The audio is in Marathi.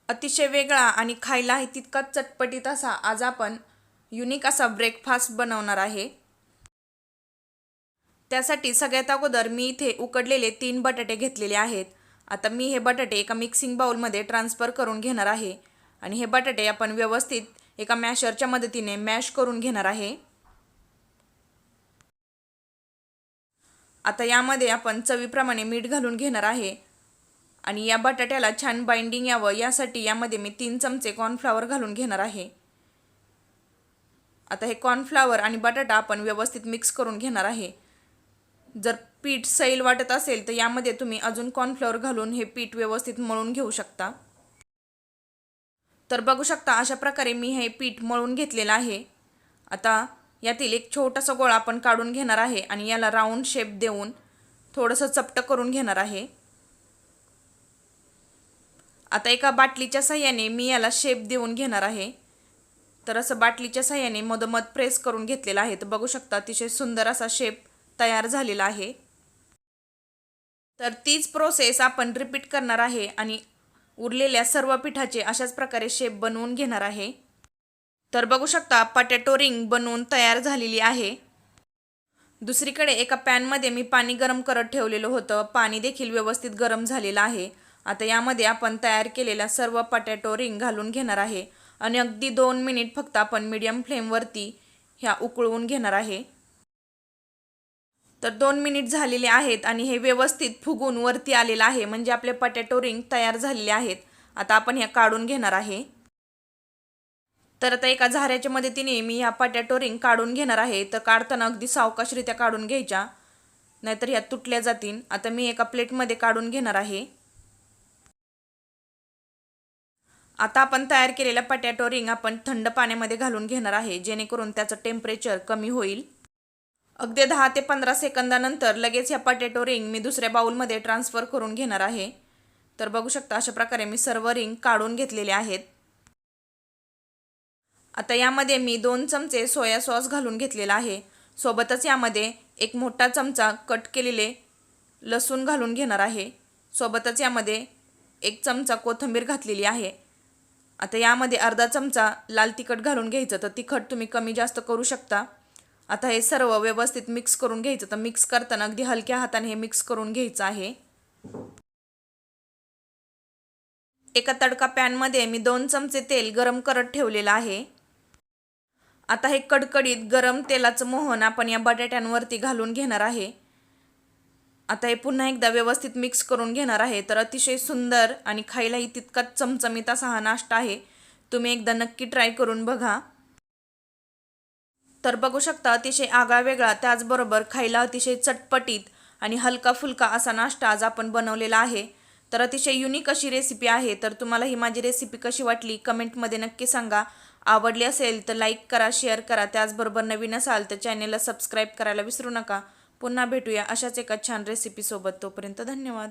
अतिशय वेगळा आणि खायलाही तितकाच चटपटीत असा आज आपण युनिक असा ब्रेकफास्ट बनवणार आहे। त्यासाठी सगळ्यात अगोदर मी इथे उकडलेले 3 बटाटे घेतलेले आहेत। आता मी हे बटाटे एका मिक्सिंग बाउलमध्ये ट्रान्सफर करून घेणार आहे आणि हे बटाटे आपण व्यवस्थित एका मॅशरच्या मदतीने मॅश करून घेणार आहे। आता यामध्ये आपण चवीप्रमाणे मीठ घालून घेणार आहे आणि या बटाट्याला छान बाइंडिंग यावं यासाठी यामध्ये मी 3 चमचे कॉर्नफ्लॉवर घालून घेणार आहे। आता हे कॉर्नफ्लॉवर आणि बटाटा आपण व्यवस्थित मिक्स करून घेणार आहे। जर पीठ सैल वाटत असेल तर यामध्ये तुम्ही अजून कॉर्नफ्लॉवर घालून हे पीठ व्यवस्थित मळून घेऊ शकता। तर बघू शकता अशा प्रकारे मी हे पीठ मळून घेतलेलं आहे। आता यातील एक छोटासा गोळा आपण काढून घेणार आहे आणि याला राऊंड शेप देऊन थोडंसं चपटं करून घेणार आहे। आता एका बाटलीच्या साहाय्याने मी याला शेप देऊन घेणार आहे। तर असं बाटलीच्या साहाय्याने मधोमध प्रेस करून घेतलेला आहे। तर बघू शकता अतिशय सुंदर असा शेप तयार झालेला आहे। तर तीच प्रोसेस आपण रिपीट करणार आहे आणि उरलेल्या सर्व पिठाचे अशाच प्रकारे शेप बनवून घेणार आहे। तर बघू शकता पोटॅटो रिंग बनवून तयार झालेली आहे। दुसरीकडे एका पॅनमध्ये मी पाणी गरम करत ठेवलेलं होतं। पाणी देखील व्यवस्थित गरम झालेलं आहे। आता यामध्ये आपण तयार केलेल्या सर्व पोटॅटो रिंग घालून घेणार आहे आणि अगदी 2 मिनिट फक्त आपण मीडियम फ्लेमवरती ह्या उकळवून घेणार आहे। तर 2 मिनिट झालेले आहेत आणि हे व्यवस्थित फुगून वरती आलेलं आहे, म्हणजे आपले पोटॅटो रिंग तयार झालेले आहेत। आता आपण ह्या काढून घेणार आहे। तर आता एका झाऱ्याच्या मदतीने मी ह्या पोटॅटो रिंग काढून घेणार आहे। तर काढताना अगदी सावकाशरित्या काढून घ्यायच्या, नाहीतर ह्या तुटल्या जातील। आता मी एका प्लेटमध्ये काढून घेणार आहे। आता आपण तयार केलेल्या पोटॅटो रिंग आपण थंड पाण्यामध्ये घालून घेणार आहे, जेणेकरून त्याचं टेम्परेचर कमी होईल। अगदी 10 ते 15 सेकंदानंतर लगेच ह्या पोटॅटो रिंग मी दुसऱ्या बाउलमध्ये ट्रान्सफर करून घेणार आहे। तर बघू शकता अशा प्रकारे मी सर्व रिंग काढून घेतलेले आहेत। आता यामध्ये मी 2 चमचे सोया सॉस घालून घेतलेला आहे। सोबतच यामध्ये एक मोठा चमचा कट केलेले लसूण घालून घेणार आहे। सोबतच यामध्ये 1 चमचा कोथिंबीर घातलेली आहे। आता यामध्ये अर्धा चमचा लाल तिखट घालून घ्यायचं, तर तिखट तुम्ही कमी जास्त करू शकता। आता हे सर्व व्यवस्थित मिक्स करून घ्यायचं। तर मिक्स करताना अगदी हलक्या हाताने हे मिक्स करून घ्यायचं आहे। एका तडका पॅनमध्ये मी 2 चमचे तेल गरम करत ठेवलेलं आहे। आता हे कडकडीत गरम तेलाचं मोहन आपण या बटाट्यांवरती घालून घेणार आहे। आता हे पुन्हा एकदा व्यवस्थित मिक्स करून घेणार आहे। तर अतिशय सुंदर आणि खायलाही तितकाच चमचमीत असा हा नाश्ता आहे। तुम्ही एकदा नक्की ट्राय करून बघा। तर बघू शकता अतिशय आगळा वेगळा त्याचबरोबर खायला अतिशय चटपटीत आणि हलका फुलका असा नाश्ता आज आपण बनवलेला आहे। तर अतिशय युनिक अशी रेसिपी आहे। तर तुम्हाला ही माझी रेसिपी कशी वाटली कमेंटमध्ये नक्की सांगा। आवडली असेल तर लाईक करा, शेअर करा। त्याचबरोबर नवीन असाल तर चॅनेलला सबस्क्राईब करायला विसरू नका। पुन्हा भेटूया अशाच एका छान रेसिपी सोबत। तोपर्यंत धन्यवाद।